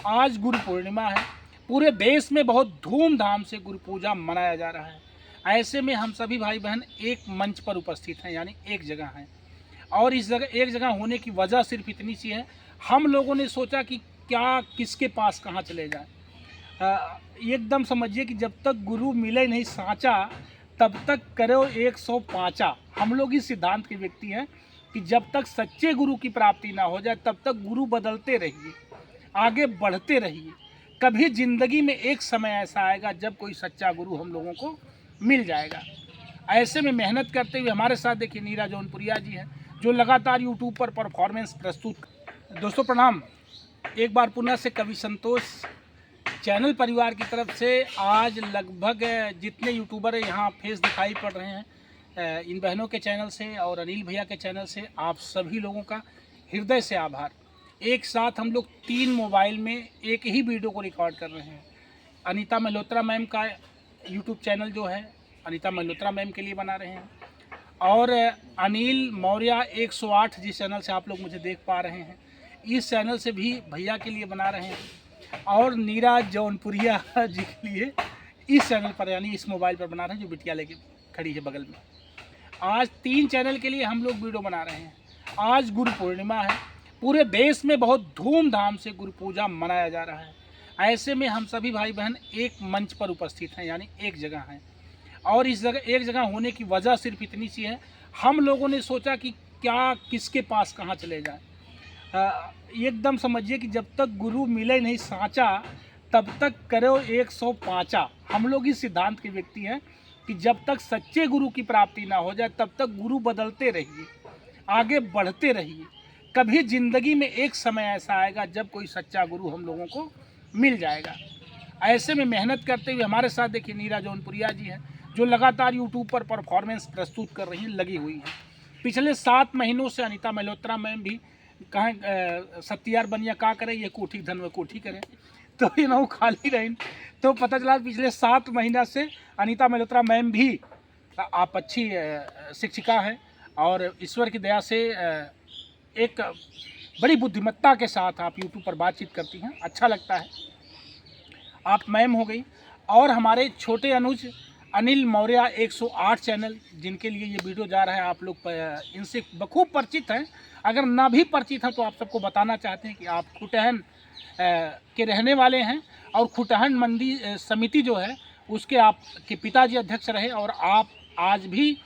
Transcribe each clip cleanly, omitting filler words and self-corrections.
आज गुरु पूर्णिमा है। पूरे देश में बहुत धूमधाम से गुरु पूजा मनाया जा रहा है। ऐसे में हम सभी भाई बहन एक मंच पर उपस्थित हैं, यानी एक जगह हैं। और इस जगह एक जगह होने की वजह सिर्फ इतनी सी है, हम लोगों ने सोचा कि क्या किसके पास कहाँ चले जाएं। एकदम समझिए कि जब तक गुरु मिले नहीं साँचा, तब तक करो 105। हम लोग इस सिद्धांत के व्यक्ति हैं कि जब तक सच्चे गुरु की प्राप्ति ना हो जाए तब तक गुरु बदलते रहिए, आगे बढ़ते रहिए। कभी ज़िंदगी में एक समय ऐसा आएगा जब कोई सच्चा गुरु हम लोगों को मिल जाएगा। ऐसे में मेहनत करते हुए हमारे साथ देखिए नीरा जौनपुरिया जी हैं, जो लगातार यूट्यूब पर परफॉर्मेंस प्रस्तुत। दोस्तों प्रणाम, एक बार पुनः से कवि संतोष चैनल परिवार की तरफ से आज लगभग जितने यूट्यूबर यहाँ फेस दिखाई पड़ रहे हैं, इन बहनों के चैनल से और अनिल भैया के चैनल से आप सभी लोगों का हृदय से आभार। एक साथ हम लोग 3 मोबाइल में एक ही वीडियो को रिकॉर्ड कर रहे हैं। अनीता मल्होत्रा मैम का यूट्यूब चैनल जो है अनीता मल्होत्रा मैम के लिए बना रहे हैं, और अनिल मौर्य 108 जिस चैनल से आप लोग मुझे देख पा रहे हैं, इस चैनल से भी भैया के लिए बना रहे हैं, और नीरा जौनपुरिया जी के लिए इस चैनल पर यानी इस मोबाइल पर बना रहे हैं जो बिटिया लेके खड़ी है बगल में। आज 3 चैनल के लिए हम लोग वीडियो बना रहे हैं। आज गुरु पूर्णिमा है। पूरे देश में बहुत धूमधाम से गुरु पूजा मनाया जा रहा है। ऐसे में हम सभी भाई बहन एक मंच पर उपस्थित हैं, यानी एक जगह हैं। और इस जगह एक जगह होने की वजह सिर्फ इतनी सी है, हम लोगों ने सोचा कि क्या किसके पास कहाँ चले जाएं। एकदम समझिए कि जब तक गुरु मिले नहीं साँचा, तब तक करो 105। हम लोग इस सिद्धांत के व्यक्ति हैं कि जब तक सच्चे गुरु की प्राप्ति ना हो जाए तब तक गुरु बदलते रहिए, आगे बढ़ते रहिए। कभी ज़िंदगी में एक समय ऐसा आएगा जब कोई सच्चा गुरु हम लोगों को मिल जाएगा। ऐसे में मेहनत करते हुए हमारे साथ देखिए नीरा जौनपुरिया जी हैं, जो लगातार यूट्यूब पर परफॉर्मेंस प्रस्तुत कर रही हैं, लगी हुई हैं। पिछले 7 महीनों से अनीता मल्होत्रा मैम भी कहाँ सत्यार बनिया का करे, ये कोठी धन में कोठी करें, तो ये ना खाली रही। तो पता चला पिछले 7 महीना से अनीता मल्होत्रा मैम भी आप अच्छी शिक्षिका हैं, और ईश्वर की दया से एक बड़ी बुद्धिमत्ता के साथ आप यूट्यूब पर बातचीत करती हैं। अच्छा लगता है, आप मैम हो गई। और हमारे छोटे अनुज अनिल मौर्य 108 चैनल, जिनके लिए ये वीडियो जा रहा है, आप लोग इनसे बखूब परिचित हैं। अगर ना भी परिचित हैं तो आप सबको बताना चाहते हैं कि आप खुटहन के रहने वाले हैं, और खुटहन मंडी समिति जो है उसके आपके पिताजी अध्यक्ष रहे, और आप आज भी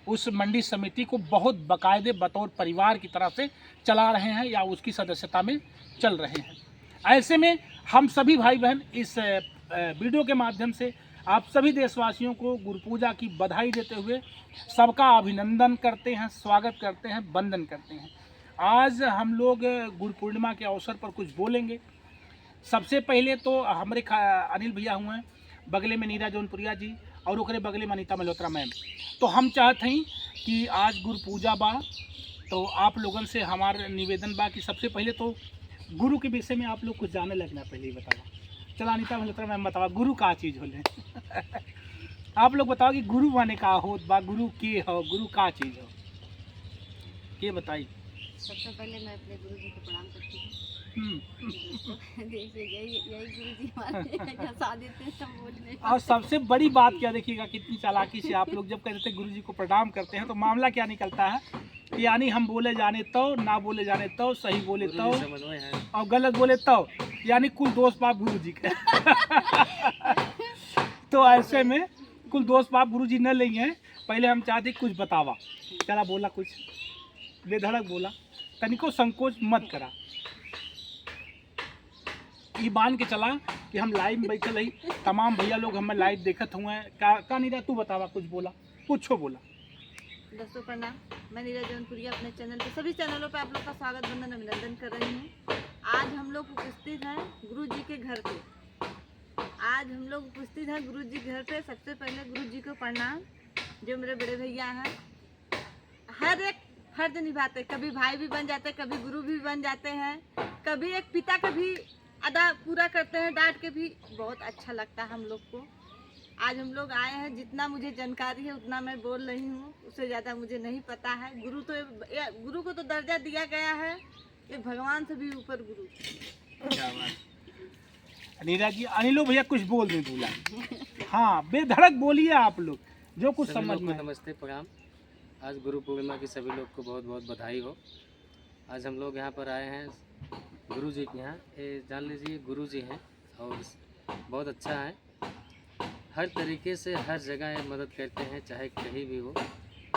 उस मंडी समिति को बहुत बाकायदे बतौर परिवार की तरह से चला रहे हैं या उसकी सदस्यता में चल रहे हैं। ऐसे में हम सभी भाई बहन इस वीडियो के माध्यम से आप सभी देशवासियों को गुरु पूजा की बधाई देते हुए सबका अभिनंदन करते हैं, स्वागत करते हैं, वंदन करते हैं। आज हम लोग गुरु पूर्णिमा के अवसर पर कुछ बोलेंगे। सबसे पहले तो हमारे अनिल भैया हुए हैं, बगले में नीरा जौनपुरिया जी, और ओकरे बगले में अनीता मल्होत्रा मैम। तो हम चाहते हैं कि आज गुरु पूजा बा, तो आप लोगन से हमारा निवेदन बा कि सबसे पहले तो गुरु के विषय में आप लोग कुछ जाने लगना। पहले ही बतावा, चला अनीता मल्होत्रा मैम बतावा गुरु का चीज़ होले आप लोग बताओ कि गुरु माने का होत बा, गुरु के हो, गुरु का चीज़ हो, ये बताइए। सबसे पहले मैं अपने गुरु जी को प्रणाम करती हूँ। देखिए यही गुरु जी हमारे शादी से बोलने। और सबसे बड़ी बात क्या, देखिएगा कितनी चालाकी से आप लोग जब कहते हैं गुरु जी को प्रणाम करते हैं तो मामला क्या निकलता है, यानी हम बोले जाने तो, ना बोले जाने तो, सही बोले तो और गलत बोले तो, यानी कुल दोस्त बाप गुरु जी के तो ऐसे में कुल दोस्त बाप गुरु जी न लेंगे। पहले हम चाहते कुछ बतावा, चला बोला, कुछ बेधड़क बोला, तनिको संकोच मत करा। ये मान के चला कि हम लाइव में बैठे रही, तमाम भैया लोग हमें लाइव देखत हुए। का नीरा तू बतावा, कुछ बोला, कुछ बोला। दोस्तों प्रणाम, मैं नीरा जौनपुरिया अपने चैनल पे, सभी चैनलों पे आप लोग का स्वागत, वंदन, अभिनंदन कर रही हूँ। आज हम लोग उपस्थित हैं गुरु जी के घर पे। सबसे पहले गुरु जी को प्रणाम, जो मेरे बड़े भैया हैं। हर एक फर्ज निभाते, कभी भाई भी बन जाते, कभी गुरु भी बन जाते हैं, कभी एक पिता का भी अदा पूरा करते हैं, डांट के भी। बहुत अच्छा लगता है हम लोग को। आज हम लोग आए हैं, जितना मुझे जानकारी है उतना मैं बोल रही हूँ, उससे ज़्यादा मुझे नहीं पता है। गुरु को तो दर्जा दिया गया है, ये भगवान से भी ऊपर गुरु। क्या बात। नीरज जी, अनिलो भैया कुछ बोल दें दूल्हा। हाँ, बेधड़क बोलिए आप लोग, जो कुछ सभी समझ लोग में को आए। नमस्ते, प्रणाम। आज गुरु पूर्णिमा की सभी लोग को बहुत बहुत बधाई हो। आज हम लोग यहाँ पर आए हैं गुरु जी के यहाँ। ये जान लीजिए गुरु जी हैं और बहुत अच्छा है। हर तरीके से हर जगह ये मदद करते हैं, चाहे कहीं भी हो,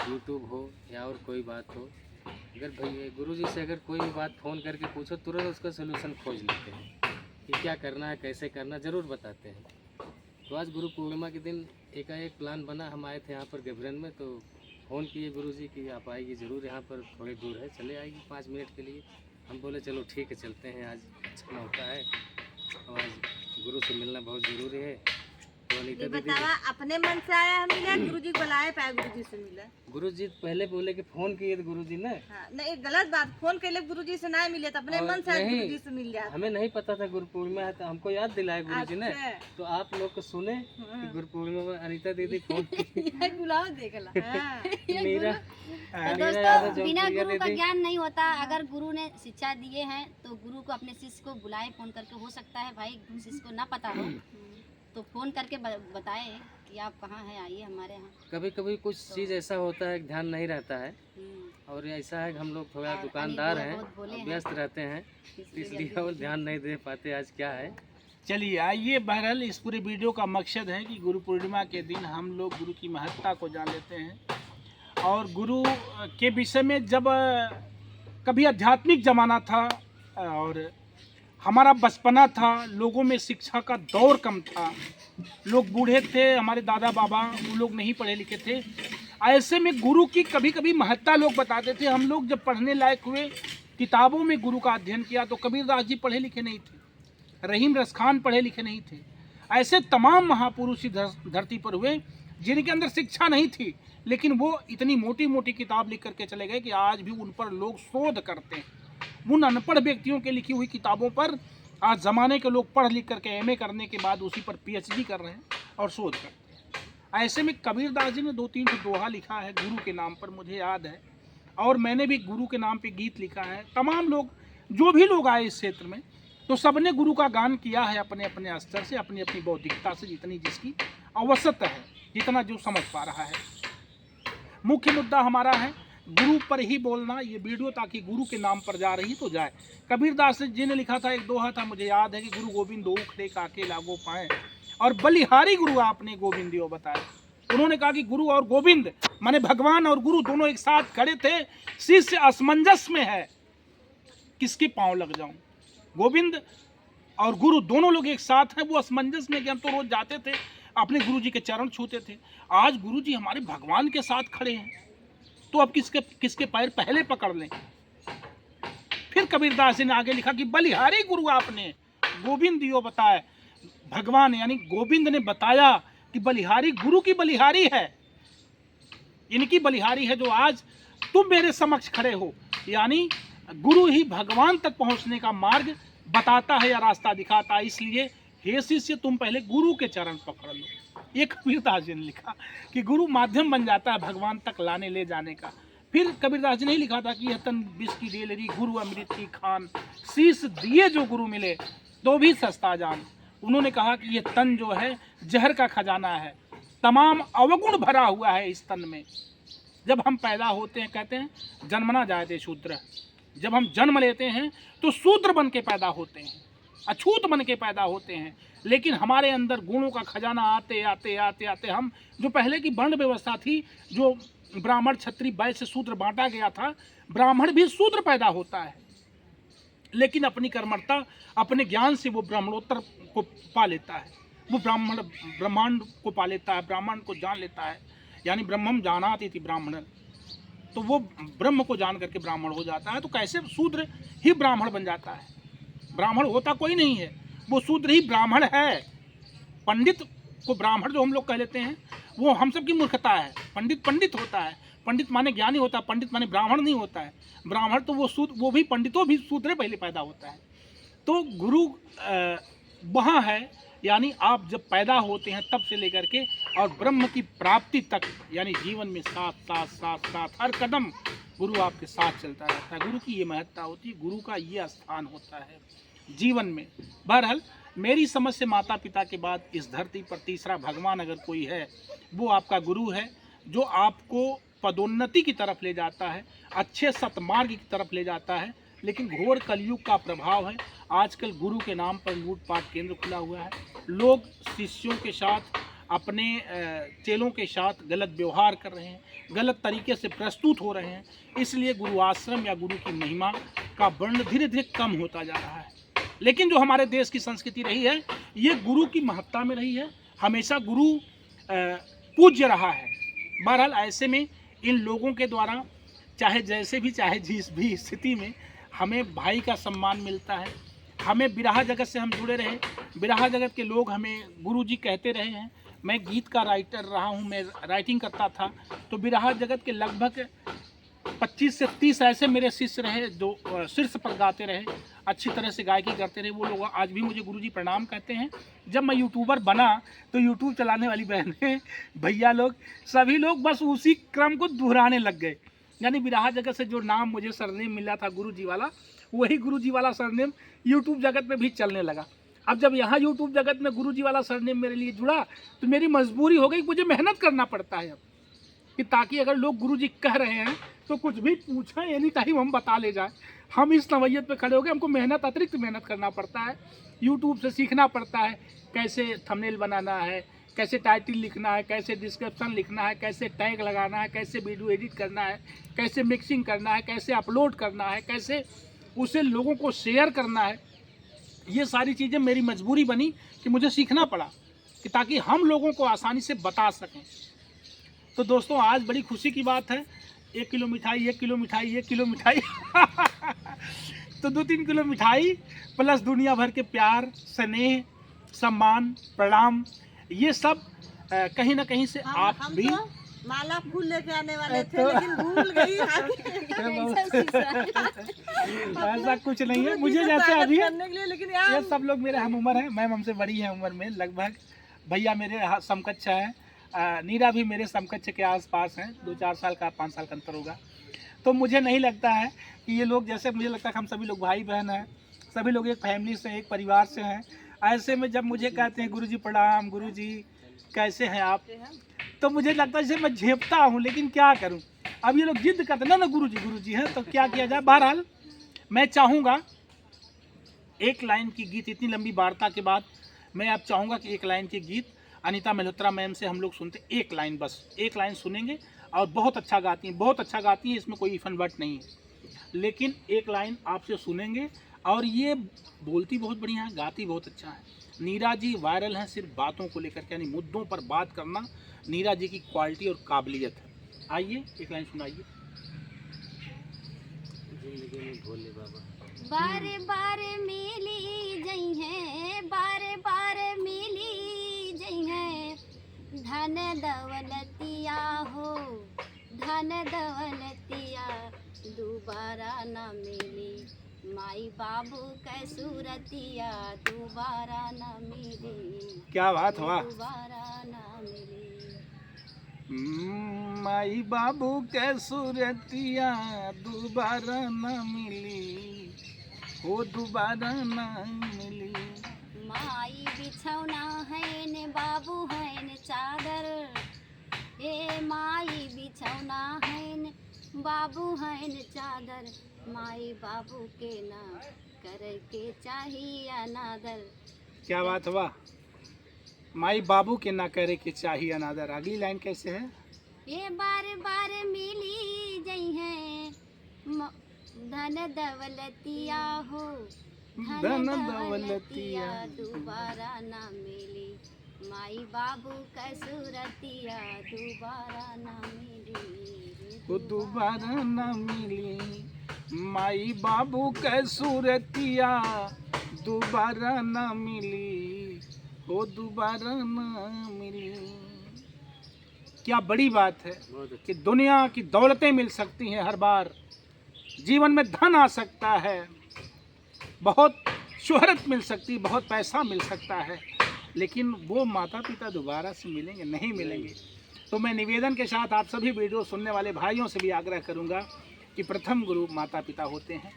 यूट्यूब हो या और कोई बात हो। अगर भाई गुरु जी से अगर कोई भी बात फ़ोन करके पूछो, तुरंत उसका सलूशन खोज लेते हैं कि क्या करना है, कैसे करना, ज़रूर बताते हैं। तो आज गुरु पूर्णिमा के दिन एकाएक प्लान बना, हम आए थे यहाँ पर गबरन में, तो फ़ोन किए गुरु जी कि आप आइए ज़रूर, यहाँ पर थोड़ी दूर है, चले आइए 5 मिनट के लिए। हम बोले चलो ठीक है, चलते हैं, आज अच्छा मौका है और आज गुरु से मिलना बहुत ज़रूरी है। तो अनीता ये दीदी, बतावा अपने मन से आया हम मिले, गुरु जी बुलाए पाए गुरु जी से मिले। गुरु जी पहले बोले कि फ़ोन किए थे गुरु जी ने, हाँ, नहीं गलत बात, फोन के लिए गुरु जी से ना मिले तो अपने और मन से नहीं, गुरु जी से मिल जाते। हमें नहीं पता था गुरु पूर्णिमा है, तो हमको याद दिलाया गुरु जी ने। अच्छा। तो आप लोग को सुने कि गुरु पूर्णिमा में अनीता दीदी फ़ोन की। बुलाओ देखला। हाँ। मीरा तो मीरा यादव, दोस्तों, बिना जौनपुरिया गुरु का दीदी। ज्ञान नहीं होता। अगर गुरु ने शिक्षा दिए हैं तो गुरु को अपने शिष्य को बुलाए फोन करके। हो सकता है भाई शिष्य को ना पता हो तो फोन करके बताए कि आप कहाँ हैं, आइए हमारे यहाँ। कभी कभी कुछ चीज़ ऐसा होता है कि ध्यान नहीं रहता है, और ऐसा है कि हम लोग थोड़ा और दुकानदार अनिल हैं बहुत भोले और हैं। व्यस्त रहते हैं, इसलिए और ध्यान नहीं दे पाते। आज क्या है, चलिए आइए, बहरहाल इस पूरे वीडियो का मकसद है कि गुरु पूर्णिमा के दिन हम लोग गुरु की महत्ता को जान लेते हैं। और गुरु के विषय में जब कभी आध्यात्मिक ज़माना था और हमारा बचपना था, लोगों में शिक्षा का दौर कम था, लोग बूढ़े थे, हमारे दादा बाबा वो लोग नहीं पढ़े लिखे थे, ऐसे में गुरु की कभी कभी महत्ता लोग बताते थे। हम लोग जब पढ़ने लायक हुए, किताबों में गुरु का अध्ययन किया, तो कबीरदास जी पढ़े लिखे नहीं थे, रहीम रस खान पढ़े लिखे नहीं थे। ऐसे तमाम महापुरुष धरती पर हुए जिनके अंदर शिक्षा नहीं थी, लेकिन वो इतनी मोटी मोटी किताब लिख करके चले गए कि आज भी उन पर लोग शोध करते हैं। उन अनपढ़ व्यक्तियों के लिखी हुई किताबों पर आज ज़माने के लोग पढ़ लिख करके एमए करने के बाद उसी पर पीएचडी कर रहे हैं और शोध करते हैं। ऐसे में कबीरदास जी ने 2-3 दोहा लिखा है गुरु के नाम पर, मुझे याद है, और मैंने भी गुरु के नाम पे गीत लिखा है। तमाम लोग, जो भी लोग आए इस क्षेत्र में, तो सबने गुरु का गान किया है अपने अपने स्तर से, अपनी अपनी बौद्धिकता से, जितनी जिसकी आवश्यकता है, जितना जो समझ पा रहा है। मुख्य मुद्दा हमारा है गुरु पर ही बोलना, ये वीडियो ताकि गुरु के नाम पर जा रही तो जाए। कबीरदास जी ने लिखा था, एक दोहा था, मुझे याद है कि गुरु गोविंद दो खड़े काके लागो पाए, और बलिहारी गुरु आपने गोविंदियो बताए। उन्होंने कहा कि गुरु और गोविंद माने भगवान और गुरु दोनों एक साथ खड़े थे, शिष्य असमंजस में है, किसके पांव लग जाऊं। गोविंद और गुरु दोनों लोग एक साथ हैं, वो असमंजस में कि हम तो रोज जाते थे अपने गुरु जी के चरण छूते थे, आज गुरु जी हमारे भगवान के साथ खड़े हैं, तो अब किसके पैर पहले पकड़ लें। फिर कबीरदास जी ने आगे लिखा कि बलिहारी गुरु आपने गोविंद दियो बताए। भगवान यानी गोविंद ने बताया कि बलिहारी गुरु की बलिहारी है, इनकी बलिहारी है जो आज तुम मेरे समक्ष खड़े हो। यानी गुरु ही भगवान तक पहुंचने का मार्ग बताता है या रास्ता दिखाता है। इसलिए हे शिष्य, तुम पहले गुरु के चरण पकड़ लो। ये कबीरदास जी ने लिखा कि गुरु माध्यम बन जाता है भगवान तक लाने ले जाने का। फिर कबीरदास जी ने लिखा था कि यह तन विष की डेलरी, गुरु अमृत की खान, शीश दिए जो गुरु मिले तो भी सस्ता जान। उन्होंने कहा कि यह तन जो है जहर का खजाना है, तमाम अवगुण भरा हुआ है इस तन में। जब हम पैदा होते हैं, कहते हैं जन्मना जायते शूद्र, जब हम जन्म लेते हैं तो शूद्र बन के पैदा होते हैं, अछूत बन के पैदा होते हैं। लेकिन हमारे अंदर गुणों का खजाना आते आते आते आते हम, जो पहले की वर्ण व्यवस्था थी, जो ब्राह्मण क्षत्रिय वैश्य से शूद्र बांटा गया था, ब्राह्मण भी शूद्र पैदा होता है, लेकिन अपनी कर्मठता, अपने ज्ञान से वो ब्राह्मणोत्तर को पा लेता है, वो ब्रह्मांड को पा लेता है, ब्राह्मण को जान लेता है। यानी ब्रह्मम जानाति इति ब्राह्मण, तो वो ब्रह्म को जान करके ब्राह्मण हो जाता है। तो कैसे शूद्र ही ब्राह्मण बन जाता है? ब्राह्मण होता कोई नहीं है, वो शूद्र ही ब्राह्मण है। पंडित को ब्राह्मण जो हम लोग कह लेते हैं, वो हम सब की मूर्खता है। पंडित होता है, पंडित माने ज्ञानी होता है, पंडित माने ब्राह्मण नहीं होता है। ब्राह्मण तो वो भी पंडितों भी शूद्र पहले पैदा होता है। तो गुरु वहाँ है, यानी आप जब पैदा होते हैं तब से लेकर के और ब्रह्म की प्राप्ति तक, यानी जीवन में साथ हर कदम गुरु आपके साथ चलता रहता है। गुरु की ये महत्ता होती है, गुरु का ये स्थान होता है जीवन में। बहरहाल मेरी समझ से माता पिता के बाद इस धरती पर तीसरा भगवान अगर कोई है, वो आपका गुरु है, जो आपको पदोन्नति की तरफ ले जाता है, अच्छे सतमार्ग की तरफ ले जाता है। लेकिन घोर कलयुग का प्रभाव है, आजकल गुरु के नाम पर लूटपाट केंद्र खुला हुआ है। लोग शिष्यों के साथ, अपने चेलों के साथ गलत व्यवहार कर रहे हैं, गलत तरीके से प्रस्तुत हो रहे हैं। इसलिए गुरु आश्रम या गुरु की महिमा का वर्ण धीरे धीरे कम होता जा रहा है। लेकिन जो हमारे देश की संस्कृति रही है, ये गुरु की महत्ता में रही है, हमेशा गुरु पूज्य रहा है। बहरहाल ऐसे में इन लोगों के द्वारा चाहे जैसे भी, चाहे जिस भी स्थिति में, हमें भाई का सम्मान मिलता है। हमें बिरहा जगत से हम जुड़े रहे, बिरहा जगत के लोग हमें गुरुजी कहते रहे हैं। मैं गीत का राइटर रहा हूँ, मैं राइटिंग करता था, तो बिरहा जगत के लगभग 25 से 30 ऐसे मेरे शिष्य रहे जो शीर्ष पर गाते रहे, अच्छी तरह से गायकी करते रहे। वो लोग आज भी मुझे गुरुजी प्रणाम कहते हैं। जब मैं यूट्यूबर बना तो यूट्यूब चलाने वाली बहनें, भैया लोग, सभी लोग बस उसी क्रम को दोहराने लग गए। यानी बिरहा जगत से जो नाम मुझे सरनेम मिला था गुरुजी वाला, वही गुरुजी वाला सरनेम यूट्यूब जगत में भी चलने लगा। अब जब यहाँ यूट्यूब जगत में गुरुजी वाला सरनेम मेरे लिए जुड़ा, तो मेरी मजबूरी हो गई, मुझे मेहनत करना पड़ता है अब, कि ताकि अगर लोग गुरुजी कह रहे हैं तो कुछ भी पूछें, एनी टाइम हम बता ले जाए। हम इस नवैयत पे खड़े हो गए, हमको मेहनत, अतिरिक्त मेहनत करना पड़ता है। यूट्यूब से सीखना पड़ता है कैसे थंबनेल बनाना है, कैसे टाइटल लिखना है, कैसे डिस्क्रिप्शन लिखना है, कैसे टैग लगाना है, कैसे वीडियो एडिट करना है, कैसे मिक्सिंग करना है, कैसे अपलोड करना है, कैसे उसे लोगों को शेयर करना है। ये सारी चीज़ें मेरी मजबूरी बनी कि मुझे सीखना पड़ा, कि ताकि हम लोगों को आसानी से बता सकें। तो दोस्तों, आज बड़ी खुशी की बात है, 1 किलो मिठाई, 1 किलो मिठाई, 1 किलो मिठाई तो 2-3 किलो मिठाई प्लस दुनिया भर के प्यार, स्नेह, सम्मान, प्रणाम, ये सब कहीं ना कहीं से आप हम भी तो माला फूल लेके आने वाले थे, लेकिन भूल गई। ऐसा कुछ नहीं है, मुझे जैसे अभी करने के लिए, लेकिन यार ये सब लोग मेरे हम उम्र हैं। मैम हमसे बड़ी है उम्र में लगभग, भैया मेरे समकक्ष हैं, नीरा भी मेरे समकक्ष के आसपास हैं, 2-4 साल का, 5 साल का अंतर होगा। तो मुझे नहीं लगता है कि ये लोग, जैसे मुझे लगता है कि हम सभी लोग भाई बहन हैं, सभी लोग एक फैमिली से, एक परिवार से हैं। ऐसे में जब मुझे कहते हैं गुरुजी प्रणाम, गुरुजी कैसे हैं आप, तो मुझे लगता है जैसे मैं झेपता हूँ, लेकिन क्या करूँ। अब ये लोग जिद करते ना गुरुजी हैं, तो क्या किया जाए। बहरहाल मैं चाहूँगा एक लाइन की गीत, इतनी लंबी वार्ता के बाद मैं अब चाहूँगा कि एक लाइन की गीत अनीता मल्होत्रा मैम से हम लोग सुनते, एक लाइन, बस एक लाइन सुनेंगे। और बहुत अच्छा गाती हैं, बहुत अच्छा गाती हैं, इसमें कोई इफन बट नहीं है, लेकिन एक लाइन आपसे सुनेंगे। और ये बोलती बहुत बढ़िया है, गाती बहुत अच्छा है। नीरा जी वायरल हैं सिर्फ बातों को लेकर के, यानी मुद्दों पर बात करना नीरा जी की क्वालिटी और काबिलियत है। आइए एक लाइन सुनाइए। जिंदगी में भोले बाबा बारे बारे मिली जई है, बारे बारे मिली जई है, धन दौलतिया हो, धन दौलतिया दोबारा न मिली, माई बाबू कै सूरतिया दोबारा न मिली। क्या बात हुआ। दोबारा न मिली। माई बाबू के सूरतिया दोबारा न मिली, हो दोबारा न मिली। माई बिछौना है ने बाबू है ने चादर, ए माई बिछौना है ने बाबू है ने चादर, माई बाबू के ना करे के चाहिए अनादर। क्या बात हुआ। माई बाबू के ना करे के चाहिए अनादर। अगली लाइन कैसे है। ये बारे बारे मिली जई है, धन दौलतिया हो, धन दौलतिया दोबारा ना मिली, माई बाबू का सूरतिया दोबारा ना मिली, वो दोबारा न मिली, माई बाबू के सूरतिया दोबारा न मिली, वो दोबारा न मिली। क्या बड़ी बात है कि दुनिया की दौलतें मिल सकती हैं हर बार, जीवन में धन आ सकता है, बहुत शोहरत मिल सकती, बहुत पैसा मिल सकता है, लेकिन वो माता पिता दोबारा से मिलेंगे नहीं मिलेंगे। तो मैं निवेदन के साथ आप सभी वीडियो सुनने वाले भाइयों से भी आग्रह करूंगा कि प्रथम गुरु माता पिता होते हैं।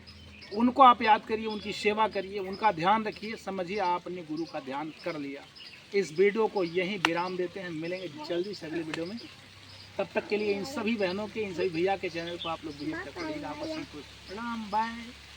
उनको आप याद करिए, उनकी सेवा करिए, उनका ध्यान रखिए, समझिए आपने गुरु का ध्यान कर लिया। इस वीडियो को यहीं विराम देते हैं, मिलेंगे जल्दी से अगले वीडियो में। तब तक के लिए इन सभी बहनों के, इन सभी भैया के चैनल को आप लोग विजिट करते रहिएगा। आपस में कुछ प्रणाम, बाय।